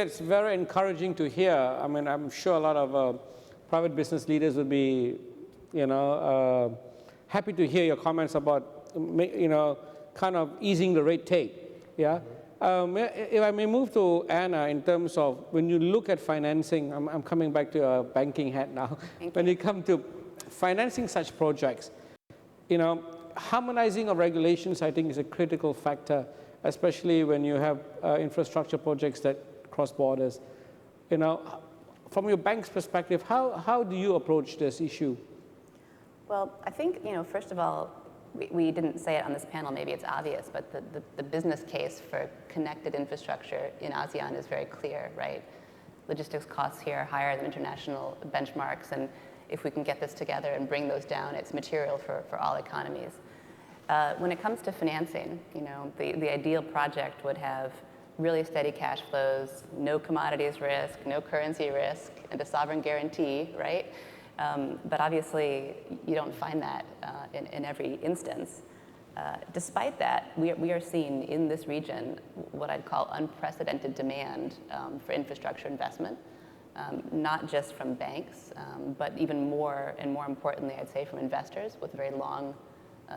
that's very encouraging to hear. I mean, I'm sure a lot of private business leaders would be, happy to hear your comments about, kind of easing the red tape. Yeah. If I may move to Anna in terms of when you look at financing, I'm coming back to a banking hat now. When you come to financing such projects, harmonizing of regulations, I think, is a critical factor, especially when you have infrastructure projects that cross borders. From your bank's perspective, how do you approach this issue? Well, I think, first of all, we didn't say it on this panel, maybe it's obvious, but the business case for connected infrastructure in ASEAN is very clear, right? Logistics costs here are higher than international benchmarks, and if we can get this together and bring those down, it's material for all economies. When it comes to financing, the ideal project would have really steady cash flows, no commodities risk, no currency risk, and a sovereign guarantee, right? But obviously, you don't find that in every instance. Despite that, we are seeing in this region what I'd call unprecedented demand for infrastructure investment, not just from banks, but even more and more importantly, I'd say from investors with very long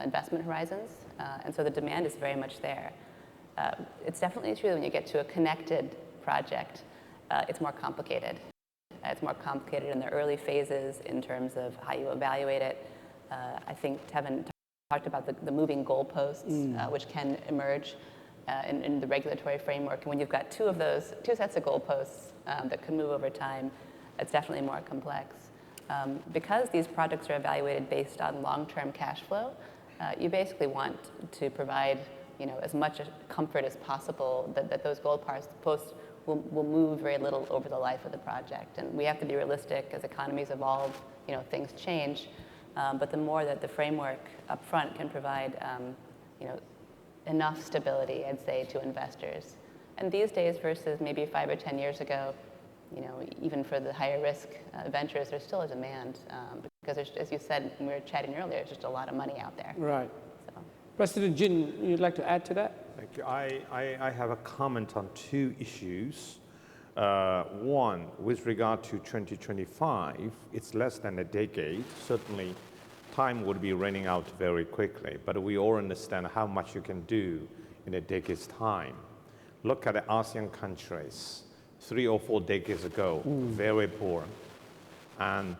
investment horizons. And so the demand is very much there. It's definitely true when you get to a connected project, it's more complicated. It's more complicated in the early phases in terms of how you evaluate it. I think Tevin talked about the moving goalposts, which can emerge in the regulatory framework. And when you've got two sets of goalposts that can move over time, it's definitely more complex. Because these projects are evaluated based on long-term cash flow, you basically want to provide as much comfort as possible that those goalposts will move very little over the life of the project. And we have to be realistic as economies evolve, things change. But the more that the framework up front can provide, enough stability, I'd say, to investors. And these days versus maybe 5 or 10 years ago, even for the higher risk ventures, there's still a demand because there's, as you said when we were chatting earlier, there's just a lot of money out there. Right. So. President Jin, you'd like to add to that? Thank you. I have a comment on two issues. One, with regard to 2025, it's less than a decade. Certainly, time would be running out very quickly, but we all understand how much you can do in a decade's time. Look at the ASEAN countries. 3 or 4 decades ago, very poor. And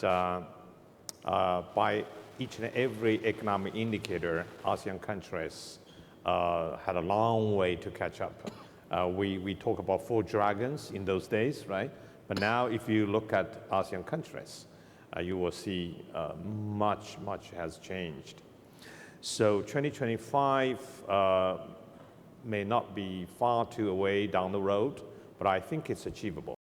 by each and every economic indicator, ASEAN countries had a long way to catch up. We talk about 4 dragons in those days, right? But now if you look at ASEAN countries, you will see much has changed. So 2025 may not be far too away down the road, but I think it's achievable.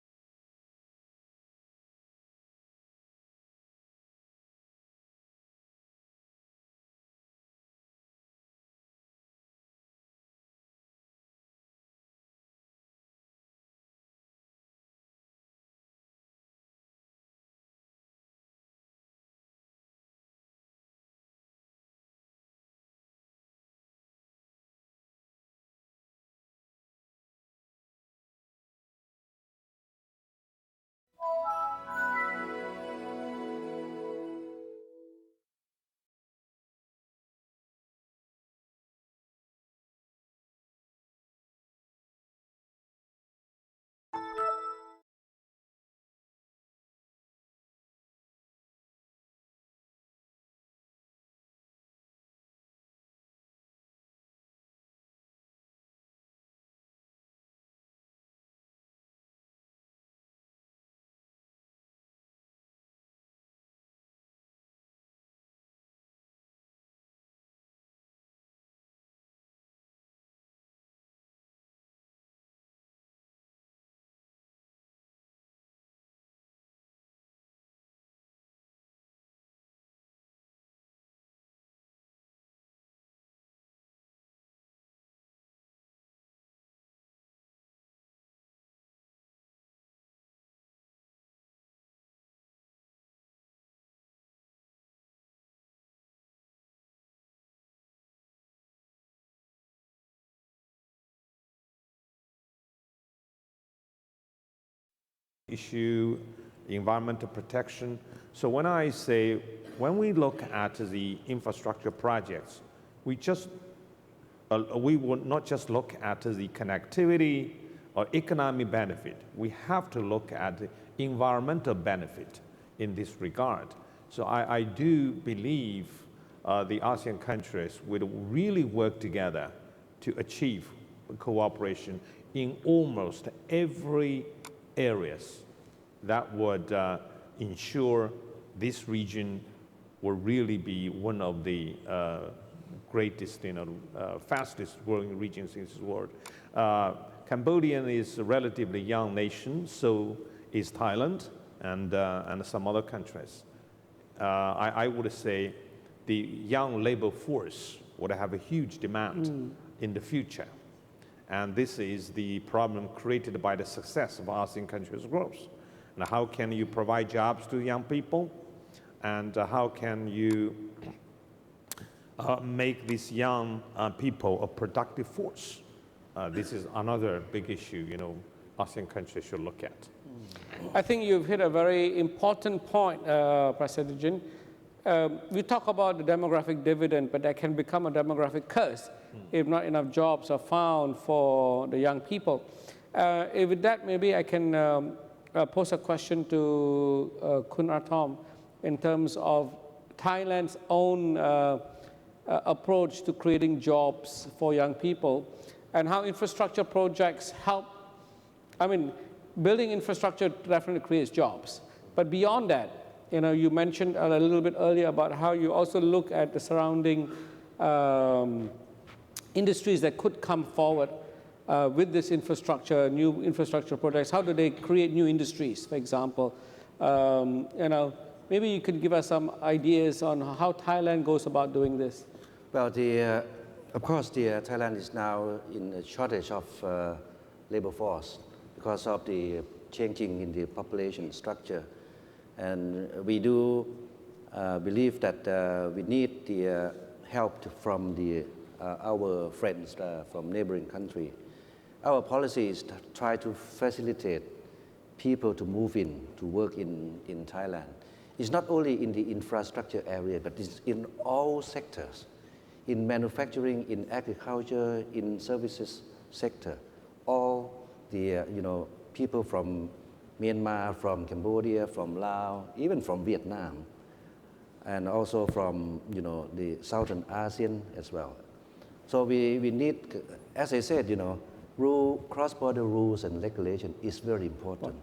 issue, environmental protection. So when I say, when we look at the infrastructure projects, we would not just look at the connectivity or economic benefit. We have to look at the environmental benefit in this regard. So I do believe the ASEAN countries will really work together to achieve cooperation in almost every areas that would ensure this region will really be one of the greatest, fastest growing regions in this world. Cambodia is a relatively young nation, so is Thailand and some other countries. I would say the young labor force would have a huge demand in the future. And this is the problem created by the success of ASEAN countries' growth. And how can you provide jobs to young people? And how can you make these young people a productive force? This is another big issue, ASEAN countries should look at. I think you've hit a very important point, President. We talk about the demographic dividend, but that can become a demographic curse if not enough jobs are found for the young people. With that, maybe I can pose a question to Kun Arkhom in terms of Thailand's own approach to creating jobs for young people and how infrastructure projects help. I mean, building infrastructure definitely creates jobs, but beyond that, you mentioned a little bit earlier about how you also look at the surrounding industries that could come forward with this infrastructure, new infrastructure projects. How do they create new industries, for example? Maybe you could give us some ideas on how Thailand goes about doing this. Well, of course, Thailand is now in a shortage of labor force because of the changing in the population structure. And we do believe that we need the help from our friends from neighboring country. Our policy is to try to facilitate people to move in, to work in Thailand. It's not only in the infrastructure area, but it's in all sectors, in manufacturing, in agriculture, in services sector. All the people from Myanmar, from Cambodia, from Laos, even from Vietnam, and also from the Southern ASEAN as well. So we need, as I said, cross-border rules and regulation is very important.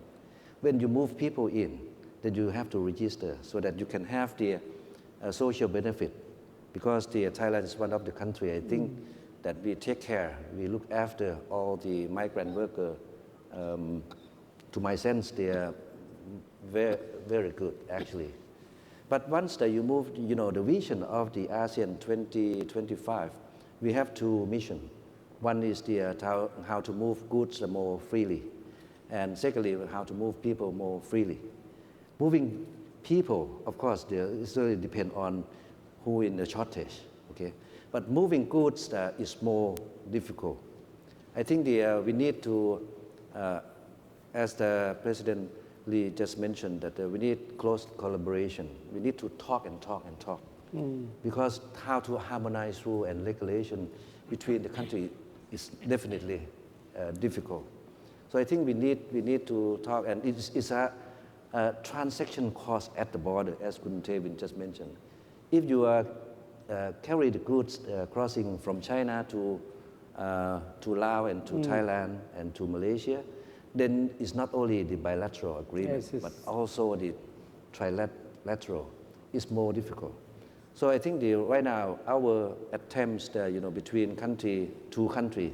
When you move people in, then you have to register so that you can have the social benefit. Because Thailand is one of the countries, I think, that we take care, we look after all the migrant workers. To my sense, they are very, very good, actually. But once that you move, the vision of the ASEAN 2025, we have two missions. One is how to move goods more freely, and secondly, how to move people more freely. Moving people, of course, it really depends on who in the shortage, okay? But moving goods is more difficult. I think we need to, as the President Lee just mentioned, that we need close collaboration. We need to talk and talk and talk. Because how to harmonize rule and regulation between the country is definitely difficult. So I think we need to talk, and it's a transaction cost at the border, as Kun Tevin just mentioned. If you carry the goods crossing from China to Laos and to Thailand and to Malaysia, then it's not only the bilateral agreement, but also the trilateral. It's more difficult. So I think right now our attempts between two countries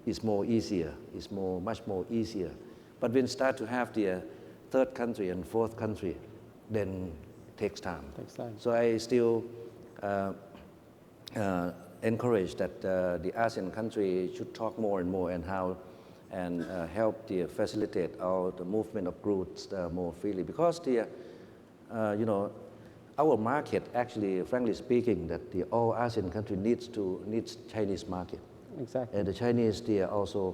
is more easier. It's much more easier. But when start to have the third country and fourth country, then it takes time. So I still encourage that the ASEAN country should talk more and more and help facilitate all the movement of goods more freely, because our market, actually, frankly speaking, that all ASEAN country needs Chinese market. Exactly. And the Chinese, they also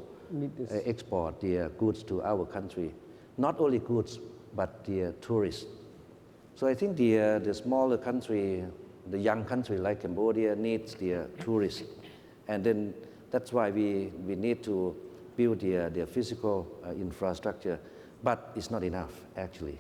export their goods to our country. not only goods, but the tourists. So I think the smaller country, the young country like Cambodia needs the tourists. And then that's why we need to build the physical infrastructure. But it's not enough, actually.